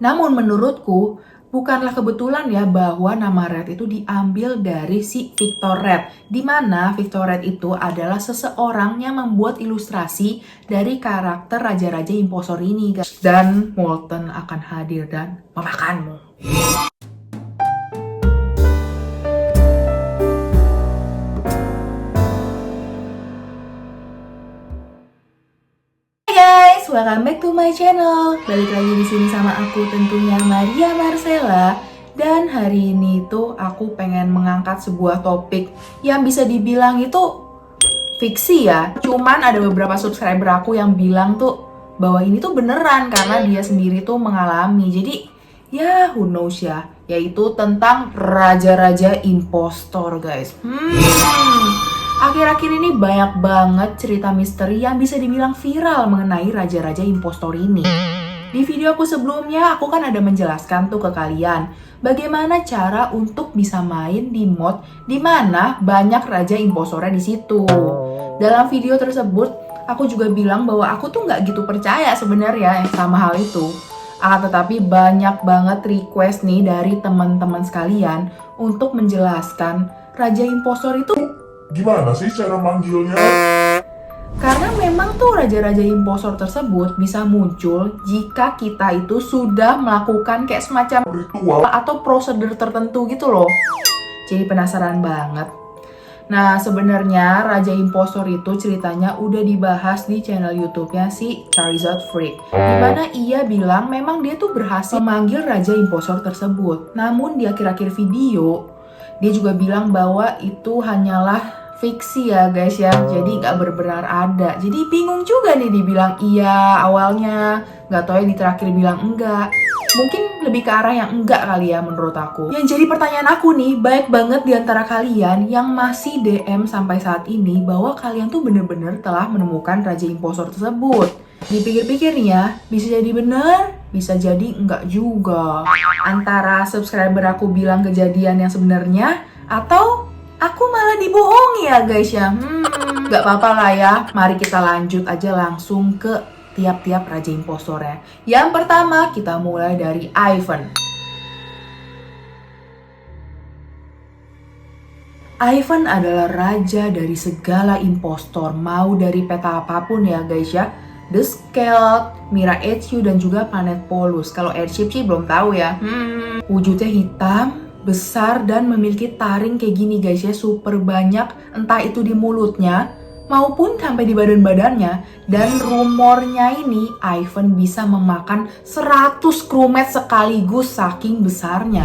Namun menurutku, bukanlah kebetulan ya bahwa nama Red itu diambil dari si Victor Red. Di mana Victor Red itu adalah seseorang yang membuat ilustrasi dari karakter Raja-Raja Impostor ini, guys. Dan Molten akan hadir dan memakanmu. Welcome back to my channel. Balik lagi di sini sama aku tentunya Maria Marcella. Dan hari ini tuh aku pengen mengangkat sebuah topik yang bisa dibilang itu fiksi ya. Cuman ada beberapa subscriber aku yang bilang tuh bahwa ini tuh beneran karena dia sendiri tuh mengalami. Jadi ya who knows ya. Yaitu tentang Raja-Raja Impostor, guys. Akhir-akhir ini banyak banget cerita misteri yang bisa dibilang viral mengenai Raja-Raja Impostor ini. Di video aku sebelumnya, aku kan ada menjelaskan tuh ke kalian bagaimana cara untuk bisa main di mod di mana banyak Raja Impostornya di situ. Dalam video tersebut, aku juga bilang bahwa aku tuh nggak gitu percaya sebenarnya sama hal itu. Tetapi banyak banget request nih dari teman-teman sekalian untuk menjelaskan Raja Impostor itu gimana sih cara manggilnya? karena memang tuh Raja-Raja Impostor tersebut bisa muncul jika kita itu sudah melakukan kayak semacam Ritual atau prosedur tertentu gitu loh. Jadi penasaran banget. Nah, sebenarnya Raja Impostor itu ceritanya udah dibahas di channel YouTube-nya si Charizard Freak. Dimana ia bilang memang dia tuh berhasil memanggil Raja Impostor tersebut. Namun di akhir-akhir video, dia juga bilang bahwa itu hanyalah fiksi ya guys ya, jadi nggak benar-benar ada. Jadi bingung juga nih dibilang iya awalnya, nggak tahu ya di terakhir bilang enggak. Mungkin lebih ke arah yang enggak kali ya menurut aku. Yang jadi pertanyaan aku nih, baik banget di antara kalian yang masih DM sampai saat ini bahwa kalian tuh bener-bener telah menemukan Raja Impostor tersebut. Dipikir-pikir nih ya, bisa jadi bener, bisa jadi enggak juga. Antara subscriber aku bilang kejadian yang sebenarnya, atau aku malah dibohongi ya guys ya. Gak apa-apa lah ya, mari kita lanjut aja langsung ke tiap-tiap Raja Impostornya. Yang pertama kita mulai dari Ivan. Ivan adalah raja dari segala impostor, mau dari peta apapun ya guys ya. The Skeld, Mira HQ dan juga Planet Polus. Kalau airship sih belum tahu ya. Wujudnya hitam, besar dan memiliki taring kayak gini guys ya, super banyak, entah itu di mulutnya maupun sampai di badan-badannya. Dan rumornya ini Ivan bisa memakan 100 crewmate sekaligus saking besarnya.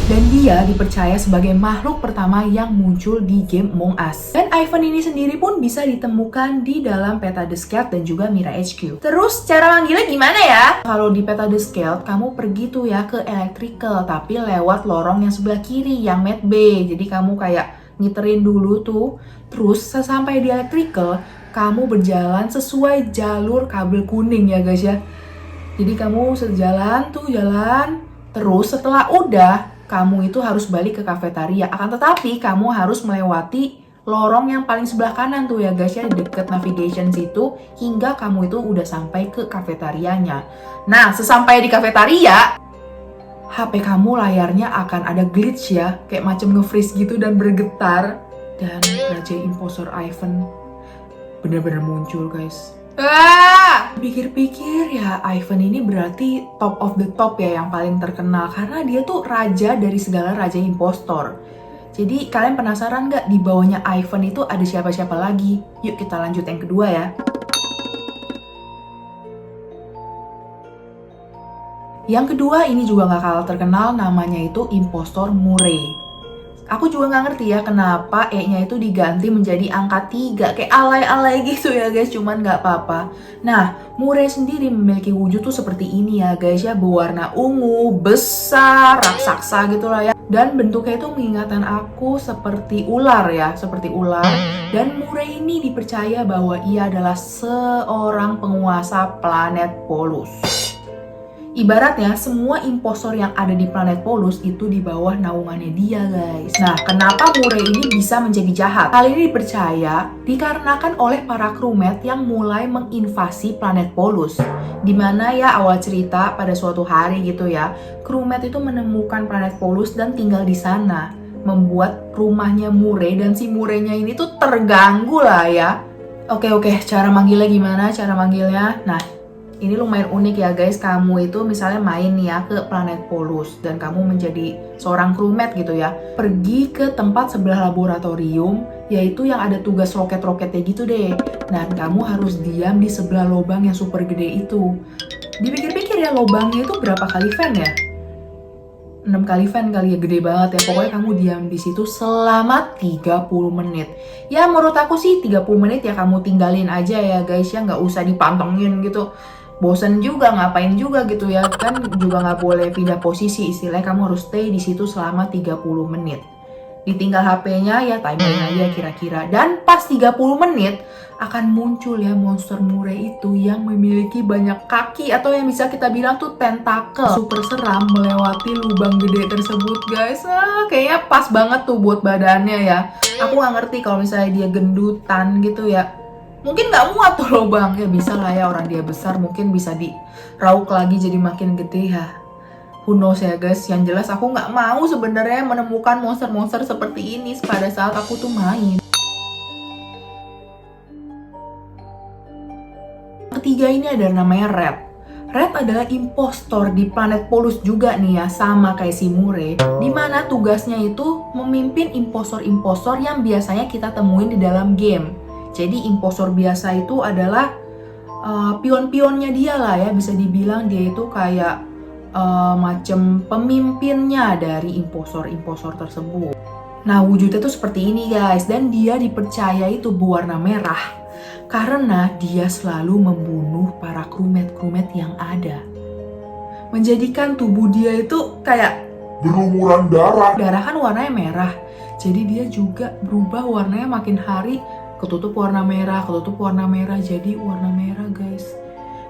Dan dia dipercaya sebagai makhluk pertama yang muncul di game Among Us. Dan Ivan ini sendiri pun bisa ditemukan di dalam peta The Skeld dan juga Mira HQ. Terus cara manggilnya gimana ya? Kalau di peta The Skeld, kamu pergi tuh ya ke electrical, tapi lewat lorong yang sebelah kiri, yang Med B. Jadi kamu kayak ngiterin dulu tuh. Terus sesampai di electrical, kamu berjalan sesuai jalur kabel kuning ya guys ya. Jadi kamu sejalan tuh, jalan. Terus setelah udah, kamu itu harus balik ke kafetaria. Akan tetapi kamu harus melewati lorong yang paling sebelah kanan tuh ya guys ya, deket navigation situ, hingga kamu itu udah sampai ke kafetarianya. Nah, sesampai di kafetaria, HP kamu layarnya akan ada glitch ya, kayak macam nge-freeze gitu dan bergetar. Dan Raja Impostor Ivan bener-bener muncul guys. Pikir-pikir ya, Ivan ini berarti top of the top ya, yang paling terkenal karena dia tuh raja dari segala Raja Impostor. Jadi kalian penasaran nggak di bawahnya Ivan itu ada siapa-siapa lagi? Yuk kita lanjut yang kedua ya. Yang kedua ini juga nggak kalah terkenal, namanya itu Impostor Murray. Aku juga nggak ngerti ya kenapa E-nya itu diganti menjadi angka 3. Kayak alay-alay gitu ya guys, cuman nggak apa-apa. Nah, Murray sendiri memiliki wujud tuh seperti ini ya guys ya, berwarna ungu, besar, raksasa gitu lah ya. Dan bentuknya itu mengingatkan aku seperti ular ya, seperti ular. Dan Murray ini dipercaya bahwa ia adalah seorang penguasa planet Polus. Ibaratnya semua impostor yang ada di planet Polus itu di bawah naungannya dia, guys. Nah, kenapa Murray ini bisa menjadi jahat? Hal ini dipercaya dikarenakan oleh para crewmate yang mulai menginvasi planet Polus. Dimana ya awal cerita pada suatu hari gitu ya, crewmate itu menemukan planet Polus dan tinggal di sana. Membuat rumahnya Murray dan si Murray-nya ini tuh terganggu lah ya. Oke, cara manggilnya gimana? Cara manggilnya? Nah, ini lumayan unik ya guys, kamu itu misalnya main nih ya ke planet Polus dan kamu menjadi seorang crewmate gitu ya. Pergi ke tempat sebelah laboratorium, yaitu yang ada tugas roket-roketnya gitu deh. Dan kamu harus diam di sebelah lubang yang super gede itu. Dipikir-pikir ya, lubangnya itu berapa kali fan ya? 6 kali fan kali ya, gede banget ya. Pokoknya kamu diam di situ selama 30 menit. Ya menurut aku sih 30 menit ya kamu tinggalin aja ya guys ya, nggak usah dipantengin gitu. Bosen juga, ngapain juga gitu ya, kan juga nggak boleh pindah posisi, istilahnya kamu harus stay di situ selama 30 menit. Ditinggal HP-nya ya timing aja kira-kira. Dan pas 30 menit akan muncul ya monster Murray itu yang memiliki banyak kaki atau yang bisa kita bilang tuh tentakel. Super seram melewati lubang gede tersebut guys. Kayaknya pas banget tuh buat badannya ya. Aku nggak ngerti kalau misalnya dia gendutan gitu ya. Mungkin nggak muat tuh lubang, ya bisa lah ya, orang dia besar mungkin bisa dirauk lagi jadi makin gede ya. Who knows ya guys, yang jelas aku nggak mau sebenarnya menemukan monster-monster seperti ini pada saat aku tuh main. Ketiga ini ada namanya Red. Red adalah impostor di planet Polus juga nih ya, sama kayak si Murray, dimana tugasnya itu memimpin impostor-impostor yang biasanya kita temuin di dalam game. Jadi impostor biasa itu adalah pion-pionnya dia lah ya, bisa dibilang dia itu kayak macam pemimpinnya dari impostor-impostor tersebut. Nah wujudnya tuh seperti ini guys, dan dia dipercaya itu berwarna merah karena dia selalu membunuh para crewmate yang ada, menjadikan tubuh dia itu kayak Berlumuran darah. darah kan warnanya merah, jadi dia juga berubah warnanya makin hari, ketutup warna merah, jadi warna merah guys.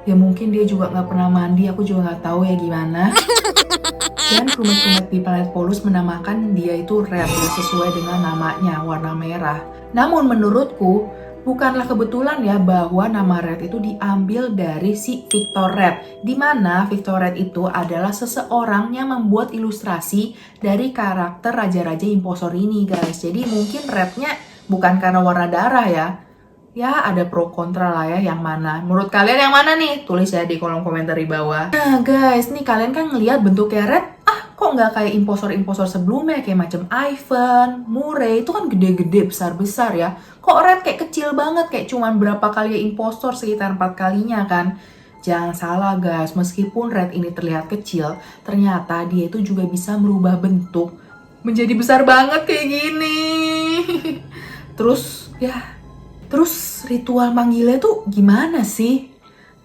Ya mungkin dia juga nggak pernah mandi, aku juga nggak tahu ya gimana. Dan crewmate di planet Polus menamakan dia itu Red ya, sesuai dengan namanya, warna merah. Namun menurutku bukanlah kebetulan ya bahwa nama Red itu diambil dari si Victor Red, di mana Victor Red itu adalah seseorang yang membuat ilustrasi dari karakter raja-raja impostor ini guys. Jadi mungkin Rednya bukan karena warna darah ya. Ya ada pro kontra lah ya, yang mana? Menurut kalian yang mana nih? Tulis ya di kolom komentar di bawah. Nah guys, nih kalian kan ngelihat bentuknya Red, kok nggak kayak impostor-impostor sebelumnya kayak macam Ivan, Murray itu kan gede-gede, besar-besar ya. Kok Red kayak kecil banget, kayak cuman berapa kali impostor, sekitar 4 kalinya kan? Jangan salah guys, meskipun Red ini terlihat kecil, ternyata dia itu juga bisa merubah bentuk menjadi besar banget kayak gini. Terus ritual manggilnya tuh gimana sih?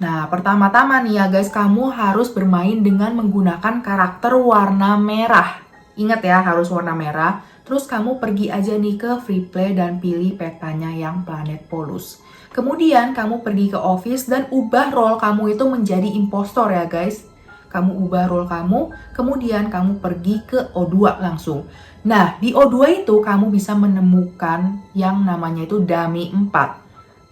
Nah, pertama-tama nih ya guys, kamu harus bermain dengan menggunakan karakter warna merah. Ingat ya, harus warna merah. Terus kamu pergi aja nih ke free play dan pilih petanya yang planet Polus. Kemudian kamu pergi ke office dan ubah role kamu itu menjadi impostor ya guys. Kamu ubah role kamu, kemudian kamu pergi ke O2 langsung. Nah, di O2 itu kamu bisa menemukan yang namanya itu dummy 4.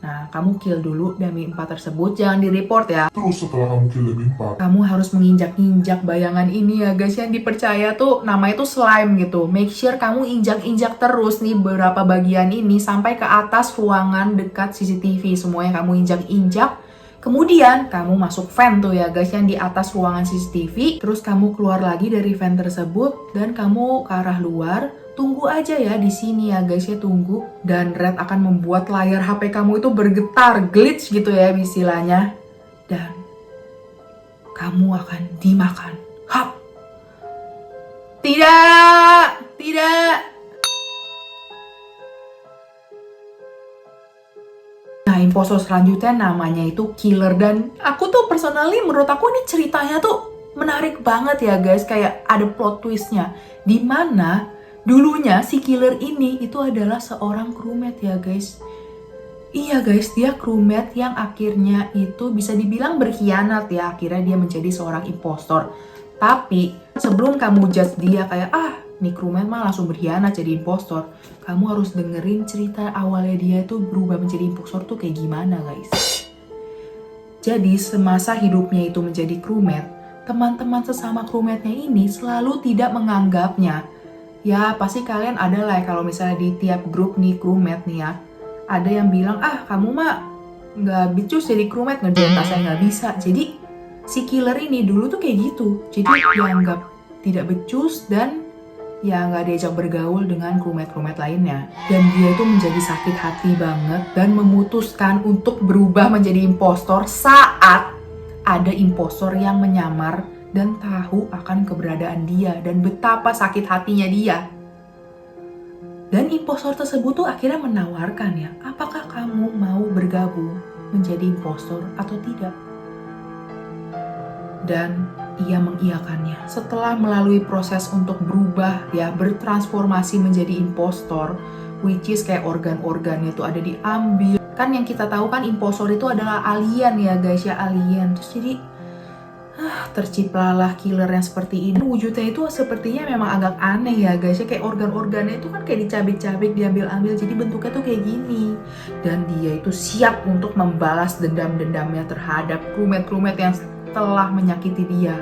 Nah, kamu kill dulu dummy 4 tersebut, jangan di-report ya. Terus setelah kamu kill dummy 4, Kamu harus menginjak-injak bayangan ini ya guys, yang dipercaya tuh namanya tuh slime gitu. Make sure kamu injak-injak terus nih beberapa bagian ini sampai ke atas ruangan dekat CCTV. Semuanya kamu injak-injak. Kemudian kamu masuk vent tuh ya guys, yang di atas ruangan CCTV. Terus kamu keluar lagi dari vent tersebut dan kamu ke arah luar. Tunggu aja ya di sini ya guys ya, tunggu. Dan Red akan membuat layar HP kamu itu bergetar, glitch gitu ya istilahnya. Dan kamu akan dimakan. Hap! Tidak! Nah, impostor selanjutnya namanya itu Killer, dan aku tuh personally menurut aku ini ceritanya tuh menarik banget ya guys, kayak ada plot twistnya, dimana dulunya si Killer ini itu adalah seorang crewmate ya guys. Iya guys, dia crewmate yang akhirnya itu bisa dibilang berkhianat ya. Akhirnya dia menjadi seorang impostor. Tapi sebelum kamu judge dia kayak, nih crewmate mah langsung berkhianat jadi impostor, kamu harus dengerin cerita awalnya dia tuh berubah menjadi impostor tuh kayak gimana guys. Jadi semasa hidupnya itu menjadi crewmate, teman-teman sesama crewmate-nya ini selalu tidak menganggapnya. Ya pasti kalian ada lah ya, kalau misalnya di tiap grup nih crewmate nih ya, ada yang bilang, kamu mah nggak becus jadi crewmate, ngerjain tasnya nggak bisa. Jadi si killer ini dulu tuh kayak gitu. Jadi dianggap tidak becus dan ya nggak diajak bergaul dengan crewmate lainnya. Dan dia itu menjadi sakit hati banget dan memutuskan untuk berubah menjadi impostor saat ada impostor yang menyamar dan tahu akan keberadaan dia dan betapa sakit hatinya dia. Dan impostor tersebut tuh akhirnya menawarkan ya, apakah kamu mau bergabung menjadi impostor atau tidak? Dan ia mengiyakannya. Setelah melalui proses untuk berubah ya, bertransformasi menjadi impostor, which is kayak organ-organnya itu ada diambil. Kan yang kita tahu kan impostor itu adalah alien ya guys ya, alien. Terus jadi terciptalah killer yang seperti ini. Wujudnya itu sepertinya memang agak aneh ya guys ya, kayak organ-organnya itu kan kayak dicabik-cabik, diambil-ambil, jadi bentuknya tuh kayak gini. Dan dia itu siap untuk membalas dendam-dendamnya terhadap crewmate yang telah menyakiti dia.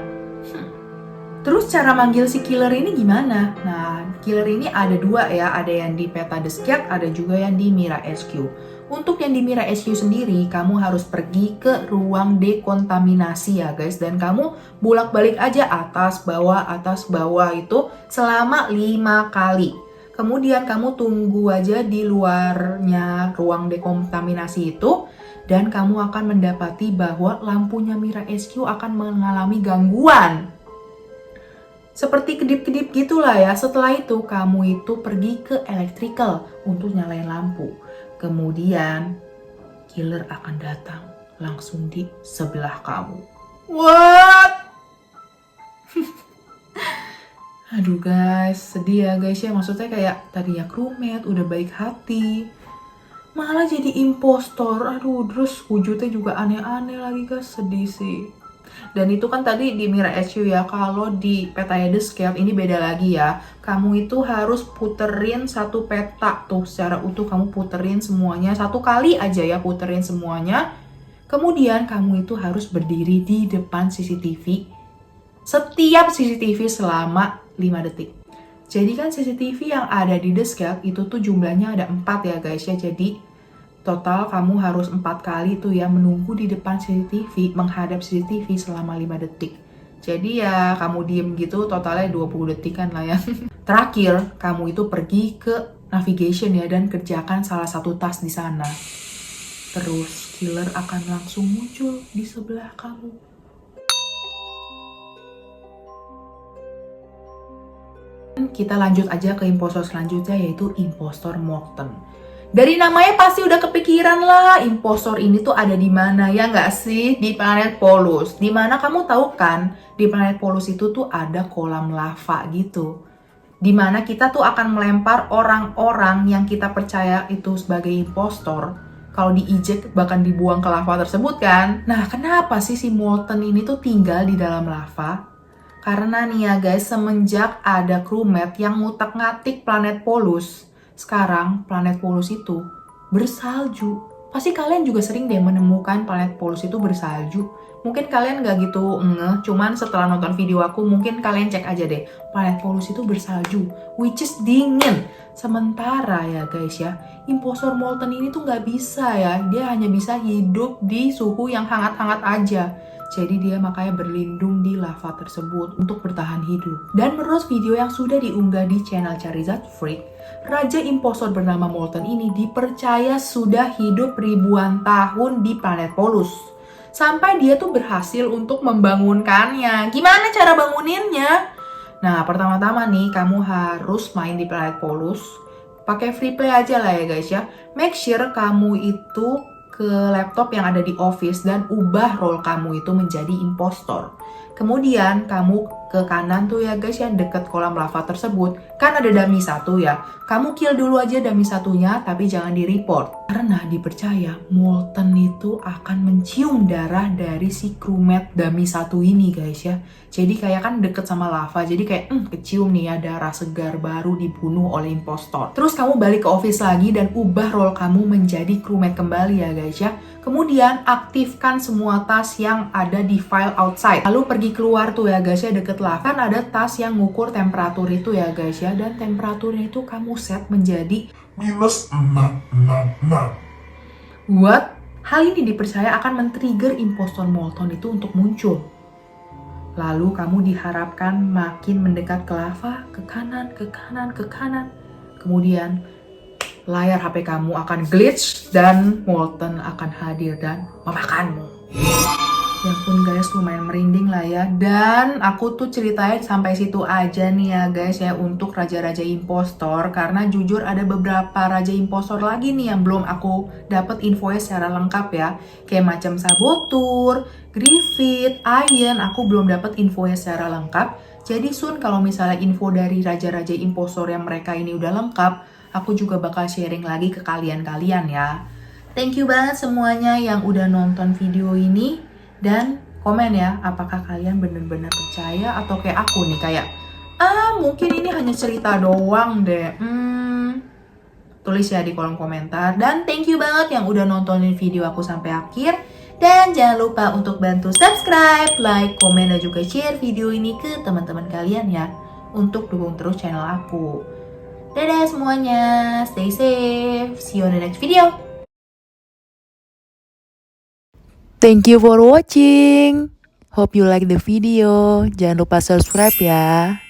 Terus cara manggil si killer ini gimana? Nah, killer ini ada dua ya, ada yang di peta The Scat, ada juga yang di Mira HQ. Untuk yang di Mira HQ sendiri, kamu harus pergi ke ruang dekontaminasi ya guys. Dan kamu bolak-balik aja atas bawah itu selama 5 kali. Kemudian kamu tunggu aja di luarnya ruang dekontaminasi itu. Dan kamu akan mendapati bahwa lampunya Mira HQ akan mengalami gangguan. Seperti kedip-kedip gitulah ya. Setelah itu kamu itu pergi ke electrical untuk nyalain lampu. Kemudian killer akan datang langsung di sebelah kamu. What? Aduh guys, sedih ya guys ya. Maksudnya kayak tadinya crewmate, udah baik hati, malah jadi impostor. Aduh, terus wujudnya juga aneh-aneh lagi guys, sedih sih. Dan itu kan tadi di Mira HQ ya, kalau di petanya The Scat ini beda lagi ya. Kamu itu harus puterin satu peta tuh secara utuh, kamu puterin semuanya. 1 kali aja ya puterin semuanya. Kemudian kamu itu harus berdiri di depan CCTV. Setiap CCTV selama 5 detik. Jadi kan CCTV yang ada di The Scat itu tuh jumlahnya ada 4 ya guys ya. Jadi total kamu harus 4 kali tuh ya menunggu di depan CCTV, menghadap CCTV selama 5 detik. Jadi ya kamu diem gitu totalnya 20 detik kan lah ya. Terakhir, kamu itu pergi ke navigation ya dan kerjakan salah satu task di sana. Terus killer akan langsung muncul di sebelah kamu. Kita lanjut aja ke impostor selanjutnya, yaitu impostor Morten. Dari namanya pasti udah kepikiran lah, impostor ini tuh ada di mana ya nggak sih? Di planet Polus. Dimana kamu tahu kan, di planet Polus itu tuh ada kolam lava gitu. Dimana kita tuh akan melempar orang-orang yang kita percaya itu sebagai impostor. Kalau dieject bahkan dibuang ke lava tersebut kan. Nah, kenapa sih si Morten ini tuh tinggal di dalam lava? Karena nih ya guys, semenjak ada crewmate yang ngutak-ngatik planet Polus, sekarang planet Polus itu bersalju. Pasti kalian juga sering deh menemukan planet Polus itu bersalju. Mungkin kalian gak gitu ngeh, cuman setelah nonton video aku mungkin kalian cek aja deh. Planet Polus itu bersalju, which is dingin. Sementara ya guys ya, impostor Morten ini tuh gak bisa ya. Dia hanya bisa hidup di suhu yang hangat-hangat aja. Jadi dia makanya berlindung di lava tersebut untuk bertahan hidup. Dan menurut video yang sudah diunggah di channel Charizard Freak, Raja Impostor bernama Morten ini dipercaya sudah hidup ribuan tahun di planet Polus. Sampai dia tuh berhasil untuk membangunkannya. Gimana cara banguninnya? Nah, pertama-tama nih kamu harus main di planet Polus. Pakai free play aja lah ya guys ya. Make sure kamu itu ke laptop yang ada di office dan ubah role kamu itu menjadi impostor. Kemudian kamu ke kanan tuh ya guys yang deket kolam lava tersebut. Kan ada dummy 1 ya. Kamu kill dulu aja dummy 1-nya tapi jangan di report. Karena dipercaya Molten itu akan mencium darah dari si crewmate dummy 1 ini guys ya. Jadi kayak kan deket sama lava. Jadi kayak kecium nih ya darah segar baru dibunuh oleh impostor. Terus kamu balik ke office lagi dan ubah role kamu menjadi crewmate kembali ya guys ya. Kemudian aktifkan semua tas yang ada di file outside. Lalu pergi keluar tuh ya guys ya deket lava. Kan ada tas yang ngukur temperatur itu ya guys ya. Dan temperaturnya itu kamu set menjadi Minus 666. what? Hal ini dipercaya akan men-trigger impostor Molten itu untuk muncul. Lalu kamu diharapkan makin mendekat ke lava, ke kanan, ke kanan, ke kanan. Kemudian layar HP kamu akan glitch dan Molten akan hadir dan memakanmu. Ya ampun guys, lumayan merinding lah ya. Dan aku tuh ceritanya sampai situ aja nih ya guys ya untuk raja-raja impostor. Karena jujur ada beberapa raja impostor lagi nih yang belum aku dapet infonya secara lengkap ya. Kayak macam Saboteur, Griffith, Iron, aku belum dapet infonya secara lengkap. Jadi soon kalau misalnya info dari raja-raja impostor yang mereka ini udah lengkap, aku juga bakal sharing lagi ke kalian-kalian ya. Thank you banget semuanya yang udah nonton video ini. Dan komen ya, apakah kalian bener-bener percaya atau kayak aku nih kayak mungkin ini hanya cerita doang deh. Tulis ya di kolom komentar. Dan thank you banget yang udah nontonin video aku sampai akhir. Dan jangan lupa untuk bantu subscribe, like, komen, dan juga share video ini ke teman-teman kalian ya. Untuk dukung terus channel aku. Dadah semuanya, stay safe, see you on the next video. Thank you for watching. Hope you like the video. Jangan lupa subscribe ya.